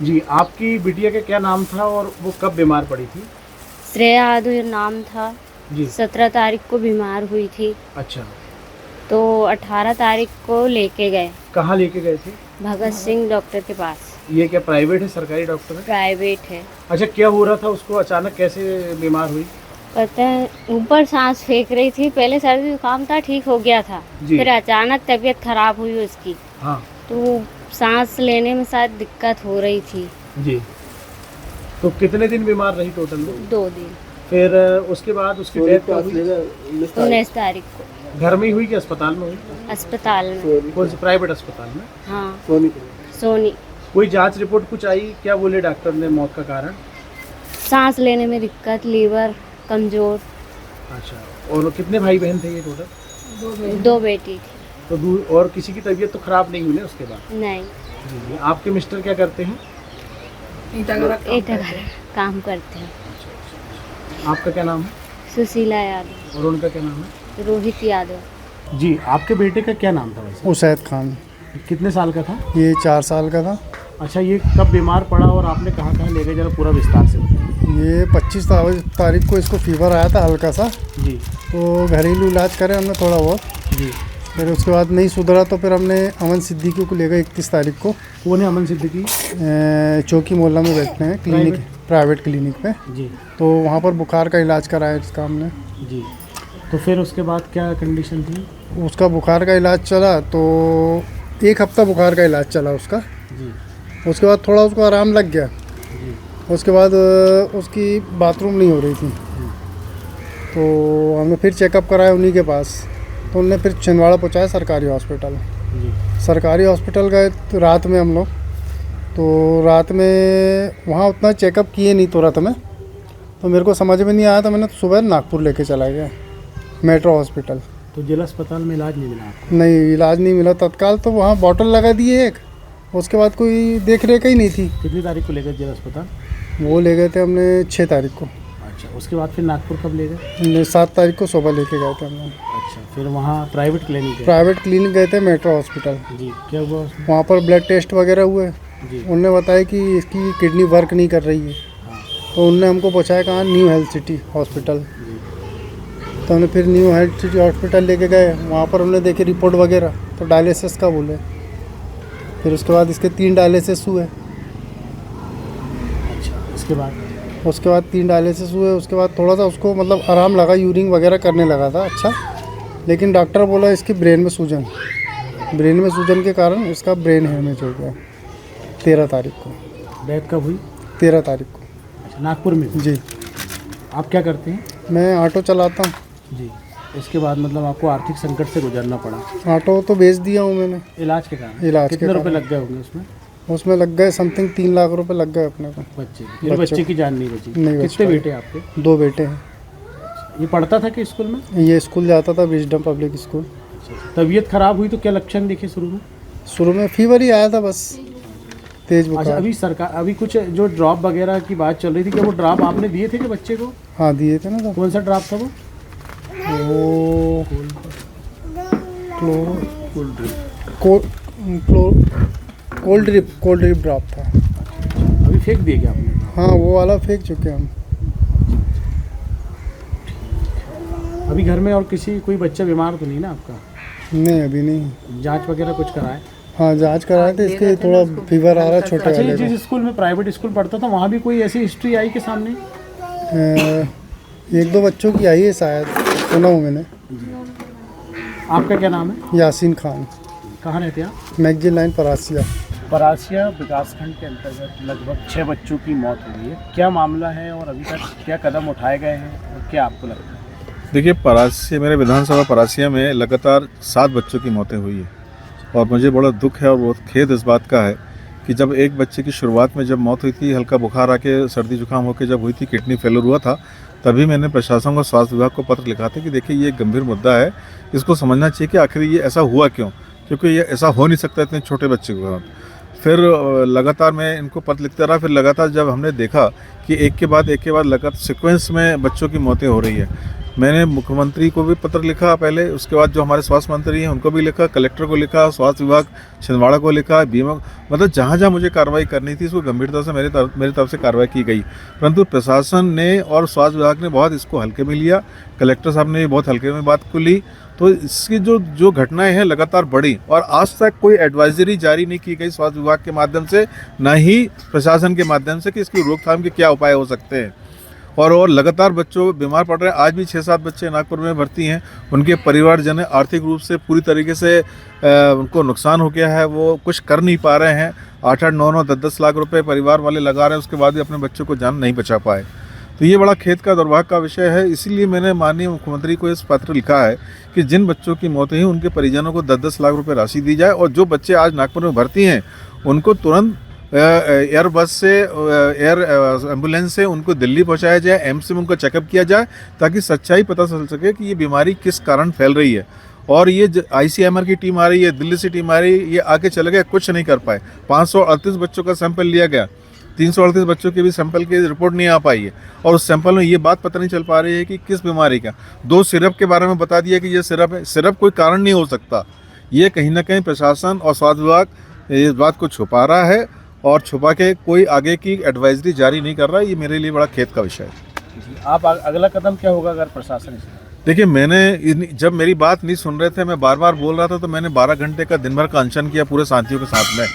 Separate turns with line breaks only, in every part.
जी, आपकी बिटिया का क्या नाम था और वो कब बीमार पड़ी थी?
श्रेया आदि नाम था।
जी।
17 तारीख को बीमार हुई थी,
अच्छा,
तो 18 तारीख को लेके गए
कहाँ लेके गए थे?
भगत सिंह डॉक्टर के पास।
ये क्या प्राइवेट है, सरकारी डॉक्टर है?
प्राइवेट है।
अच्छा, क्या हो रहा था उसको, अचानक कैसे बीमार हुई?
पता है, ऊपर सांस फेंक रही थी, पहले सर्दी जुकाम था, ठीक हो गया था।
जी।
फिर अचानक तबीयत खराब हुई उसकी,
हाँ।
तो सांस लेने में शायद दिक्कत हो रही थी।
जी। तो कितने दिन बीमार रही टोटल वो?
2 दिन।
फिर उसके बाद उसकी डेथ कब हुई?
19 तारीख को
घर में ही हुई कि अस्पताल में हुई?
अस्पताल में।
कौन से प्राइवेट अस्पताल में?
हाँ, सोनी।
कोई जांच रिपोर्ट कुछ आई? क्या बोले डॉक्टर ने मौत का कारण?
सांस लेने में दिक्कत, लीवर कमजोर।
अच्छा, और कितने भाई बहन थे ये टोटल?
2 बेटी थी।
तो और किसी की तबीयत तो खराब नहीं हुई ना उसके बाद?
नहीं,
जी जी। आपके मिस्टर क्या करते हैं?
ईटा काम करते हैं।
आपका क्या नाम है?
सुशीला यादव।
और उनका क्या नाम है?
रोहित यादव।
जी, आपके बेटे का क्या नाम था वैसे?
उसैद खान।
कितने साल का था?
ये 4 साल का था।
अच्छा, ये कब बीमार पड़ा और आपने कहाँ कहाँ ले गए, जरा पूरा विस्तार से बताइए।
ये 25 तारीख को इसको फीवर आया था हल्का सा,
जी
तो घरेलू इलाज करे हमने थोड़ा बहुत।
जी।
फिर उसके बाद नहीं सुधरा तो फिर हमने अमन सिद्दीकी को ले गए 31 तारीख को।
कौन है अमन सिद्दीकी?
चौकी मोहल्ला में बैठते हैं क्लिनिक, प्राइवेट क्लिनिक पे।
जी
तो वहाँ पर बुखार का इलाज कराया इसका हमने।
जी। तो फिर उसके बाद क्या कंडीशन थी?
उसका बुखार का इलाज चला तो 1 हफ्ता बुखार का इलाज चला उसका।
जी
उसके बाद थोड़ा उसको आराम लग गया।
जी।
उसके बाद उसकी बाथरूम नहीं हो रही थी, तो हमने फिर चेकअप कराया उन्हीं के पास। तो उनने फिर छिंदवाड़ा पहुंचाया सरकारी हॉस्पिटल।
जी।
सरकारी हॉस्पिटल गए तो रात में हम लोग, तो रात में वहाँ उतना चेकअप किए नहीं तुरंत में, तो मेरे को समझ में नहीं आया, तो मैंने सुबह नागपुर लेके चला गया मेट्रो हॉस्पिटल।
तो जिला अस्पताल में इलाज नहीं मिला आपको?
नहीं, इलाज नहीं मिला तत्काल। तो वहाँ बॉटल लगा दिए एक, उसके बाद कोई देख रेख ही नहीं थी।
कितनी तारीख को ले गए जिला अस्पताल?
वो ले गए थे हमने 6 तारीख को।
अच्छा, उसके बाद फिर नागपुर कब ले गए?
हमने 7 तारीख को सुबह लेके गए थे हम लोग।
अच्छा, फिर वहाँ प्राइवेट क्लिनिक है?
प्राइवेट क्लिनिक गए थे मेट्रो हॉस्पिटल।
जी, क्या हुआ उसमें?
वहाँ पर ब्लड टेस्ट वगैरह हुए।
जी।
उनने बताया कि इसकी किडनी वर्क नहीं कर रही है।
हाँ।
तो उनने हमको पहुँचाया कहाँ, न्यू हेल्थ सिटी हॉस्पिटल।
जी।
तो हमने फिर न्यू हेल्थ सिटी हॉस्पिटल लेके गए। वहाँ पर हमने देखे रिपोर्ट वगैरह, तो डायलिसिस का बोले। फिर उसके बाद इसके 3 डायलिसिस हुए।
अच्छा, उसके बाद?
उसके बाद 3 डायलिसिस हुए। उसके बाद थोड़ा सा उसको मतलब आराम लगा, यूरिन वगैरह करने लगा था अच्छा। लेकिन डॉक्टर बोला इसकी ब्रेन में सूजन के कारण इसका ब्रेन हेमरेज हो गया 13 तारीख को।
डेथ कब हुई?
13 तारीख को।
अच्छा, नागपुर में?
जी।
आप क्या करते हैं?
मैं ऑटो चलाता हूँ।
जी। इसके बाद मतलब आपको आर्थिक संकट से गुजरना पड़ा?
ऑटो तो बेच दिया हूँ मैंने।
इलाज के कारण?
इलाज के
कितने रुपए
कारण।
लग गए होंगे उसमें?
उसमें लग गए समथिंग 3 लाख रुपए लग गए अपने को।
बच्चे बच्चे की जान नहीं बची?
नहीं बच
कितने
पाई।
बेटे आपके?
2 बेटे हैं।
ये पढ़ता था कि स्कूल में?
ये स्कूल जाता था, विजडम पब्लिक स्कूल।
तबीयत खराब हुई तो क्या लक्षण देखे शुरू में?
शुरू में फीवर ही आया था बस, तेज
अच्छा,
बुखार।
अभी सरकार अभी कुछ जो ड्रॉप वगैरह की बात चल रही थी, क्या वो ड्रॉप आपने दिए थे कि बच्चे को?
हाँ दिए थे ना। तो
कौन सा ड्रॉप था वो?
वो कोल्ड ड्रिप ड्रॉप था।
अभी फेंक दिए क्या आपने?
हाँ वो वाला फेंक चुके हम।
अभी घर में और कोई बच्चा बीमार तो नहीं ना आपका?
नहीं अभी नहीं।
जांच वगैरह कुछ कराए?
हाँ जांच कराए थे, इसके थोड़ा फीवर आ रहा है छोटे
अच्छा, ये
वाले
जिस स्कूल में प्राइवेट स्कूल पढ़ता था वहाँ भी कोई ऐसी हिस्ट्री आई के सामने?
को। 1-2 बच्चों की आई है शायद, सुना हूँ मैंने।
आपका क्या नाम है?
यासीन खान।
कहाँ रहते हैं आप?
Magazine line Parasia.
परासिया विकासखंड के अंतर्गत लगभग 6 बच्चों की मौत हुई है। क्या मामला है और अभी तक क्या कदम उठाए गए हैं और क्या आपको लगता है?
देखिए, परासिया, मेरे विधानसभा परासिया में लगातार 7 बच्चों की मौतें हुई है और मुझे बड़ा दुख है और बहुत खेद इस बात का है कि जब एक बच्चे की शुरुआत में जब मौत हुई थी, हल्का बुखार आके सर्दी जुकाम होकर जब हुई थी, किडनी फेलियर हुआ था, तभी मैंने प्रशासन और स्वास्थ्य विभाग को पत्र लिखा था कि देखिए ये एक गंभीर मुद्दा है, इसको समझना चाहिए कि आखिर ये ऐसा हुआ क्यों, क्योंकि ये ऐसा हो नहीं सकता इतने छोटे बच्चे को। फिर लगातार मैं इनको पत्र लिखता रहा। फिर लगातार जब हमने देखा कि एक के बाद लगातार सीक्वेंस में बच्चों की मौतें हो रही है, मैंने मुख्यमंत्री को भी पत्र लिखा पहले, उसके बाद जो हमारे स्वास्थ्य मंत्री हैं उनको भी लिखा, कलेक्टर को लिखा, स्वास्थ्य विभाग छिंदवाड़ा को लिखा, बीमा, मतलब जहाँ जहाँ मुझे कार्रवाई करनी थी इसको गंभीरता से मेरी तरफ से कार्रवाई की गई। परंतु प्रशासन ने और स्वास्थ्य विभाग ने बहुत इसको हल्के में लिया, कलेक्टर साहब ने भी बहुत हल्के में बात को ली। तो इसकी जो घटनाएं हैं लगातार बढ़ी और आज तक कोई एडवाइजरी जारी नहीं की गई स्वास्थ्य विभाग के माध्यम से, ना ही प्रशासन के माध्यम से कि इसकी रोकथाम के क्या उपाय हो सकते हैं। और लगातार बच्चों बीमार पड़ रहे हैं। आज भी 6-7 बच्चे नागपुर में भर्ती हैं, उनके परिवारजन आर्थिक रूप से पूरी तरीके से उनको नुकसान हो गया है, वो कुछ कर नहीं पा रहे हैं। 8-8, 9-9, 10-10 लाख रुपए परिवार वाले लगा रहे हैं, उसके बाद भी अपने बच्चों को जान नहीं बचा पाए। तो ये बड़ा खेद का दुर्भाग्य का विषय है। इसीलिए मैंने माननीय मुख्यमंत्री को इस पत्र लिखा है कि जिन बच्चों की मौत हुई उनके परिजनों को 10-10 लाख रुपए राशि दी जाए, और जो बच्चे आज नागपुर में भर्ती हैं उनको तुरंत एयर बस से, एयर एम्बुलेंस से उनको दिल्ली पहुंचाया जाए, एम्स में उनको चेकअप किया जाए, ताकि सच्चाई पता चल सके कि ये बीमारी किस कारण फैल रही है। और ये ICMR की टीम आ रही है, दिल्ली से टीम आ रही है, ये आके चले गए, कुछ नहीं कर पाए। 538 बच्चों का सैंपल लिया गया, 338 बच्चों के भी सैंपल की रिपोर्ट नहीं आ पाई है, और उस सैंपल में ये बात पता नहीं चल पा रही है कि किस बीमारी का। 2 सिरप के बारे में बता दिया कि ये सिरप है, सिरप कोई कारण नहीं हो सकता। ये कहीं ना कहीं प्रशासन और स्वास्थ्य विभाग इस बात को छुपा रहा है और छुपा के कोई आगे की एडवाइजरी जारी नहीं कर रहा है। ये मेरे लिए बड़ा खेद का विषय है।
आप अगला कदम क्या होगा अगर प्रशासन इसे?
देखिए, मैंने जब मेरी बात नहीं सुन रहे थे, मैं बार बार बोल रहा था, तो मैंने 12 घंटे का दिन भर का अनशन किया पूरे साथियों के साथ में,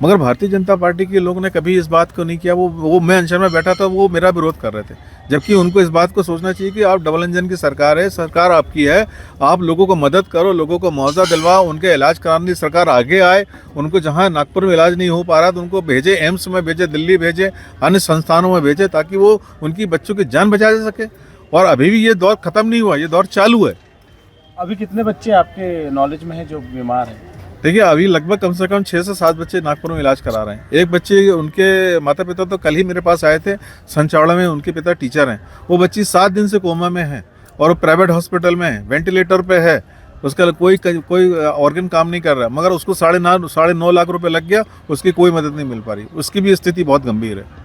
मगर भारतीय जनता पार्टी के लोगों ने कभी इस बात को नहीं किया। वो मैं अनशन में बैठा था, वो मेरा विरोध कर रहे थे, जबकि उनको इस बात को सोचना चाहिए कि आप डबल इंजन की सरकार है, सरकार आपकी है, आप लोगों को मदद करो, लोगों को मुआवजा दिलवाओ, उनके इलाज कराने सरकार आगे आए, उनको जहां नागपुर में इलाज नहीं हो पा रहा तो उनको भेजे, एम्स में भेजे, दिल्ली भेजे, अन्य संस्थानों में भेजे, ताकि वो उनकी बच्चों की जान बचा जा सके। और अभी भी ये दौर खत्म नहीं हुआ, ये दौर चालू है।
अभी कितने बच्चे आपके नॉलेज में हैं जो बीमार हैं?
देखिए, अभी लगभग कम से कम 6 से 7 बच्चे नागपुर में इलाज करा रहे हैं। एक बच्चे, उनके माता पिता तो कल ही मेरे पास आए थे, संचावड़ा में उनके पिता टीचर हैं, वो बच्ची 7 दिन से कोमा में है और वो प्राइवेट हॉस्पिटल में है, वेंटिलेटर पे है, उसका कोई ऑर्गन काम नहीं कर रहा, मगर उसको 9.5 लाख रुपए लग गया, उसकी कोई मदद नहीं मिल पा रही, उसकी भी स्थिति बहुत गंभीर है।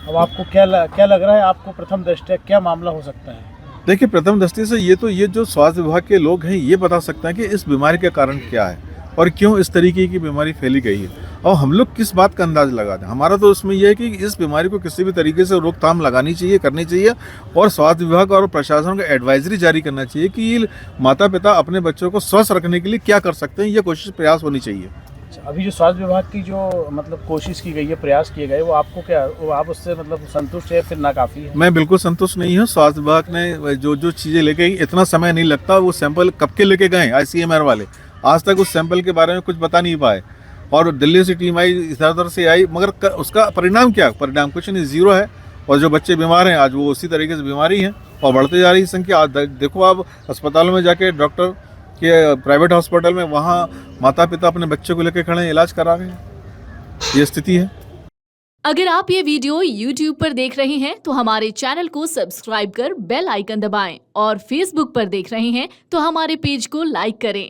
अब आपको क्या लग रहा है, आपको प्रथम दृष्टया क्या मामला हो सकता है?
देखिए, प्रथम दृष्टि से ये जो स्वास्थ्य विभाग के लोग हैं ये बता सकते हैं कि इस बीमारी का कारण क्या है और क्यों इस तरीके की बीमारी फैली गई है, और हम लोग किस बात का अंदाज लगा दें। हमारा तो इसमें यह है कि इस बीमारी को किसी भी तरीके से रोकथाम लगानी चाहिए, करनी चाहिए, और स्वास्थ्य विभाग और प्रशासन को एडवाइजरी जारी करना चाहिए कि माता पिता अपने बच्चों को स्वस्थ रखने के लिए क्या कर सकते हैं, ये कोशिश प्रयास होनी चाहिए।
अभी जो स्वास्थ्य विभाग की जो मतलब कोशिश की गई है, प्रयास किए गए, वो आपको क्या, वो आप उससे मतलब संतुष्ट है, फिर नाकाफी है?
मैं बिल्कुल संतुष्ट नहीं हूँ। स्वास्थ्य विभाग ने जो चीज़ें लेके गई, इतना समय नहीं लगता। वो सैंपल कब के लेके गए ICMR वाले, आज तक उस सैंपल के बारे में कुछ बता नहीं पाए, और दिल्ली से टीम आई, इधर उधर से आई, मगर उसका परिणाम क्या? परिणाम कुछ नहीं, जीरो है। और जो बच्चे बीमार हैं आज वो उसी तरीके से बीमारी है और बढ़ते जा रही है संख्या। आज देखो आप अस्पतालों में जाके, डॉक्टर के प्राइवेट हॉस्पिटल में, वहाँ माता पिता अपने बच्चों को लेकर खड़े हैं, इलाज करा रहे हैं, ये स्थिति है।
अगर आप ये वीडियो YouTube पर देख रहे हैं तो हमारे चैनल को सब्सक्राइब कर बेल आइकन दबाएं, और Facebook पर देख रहे हैं तो हमारे पेज को लाइक करें।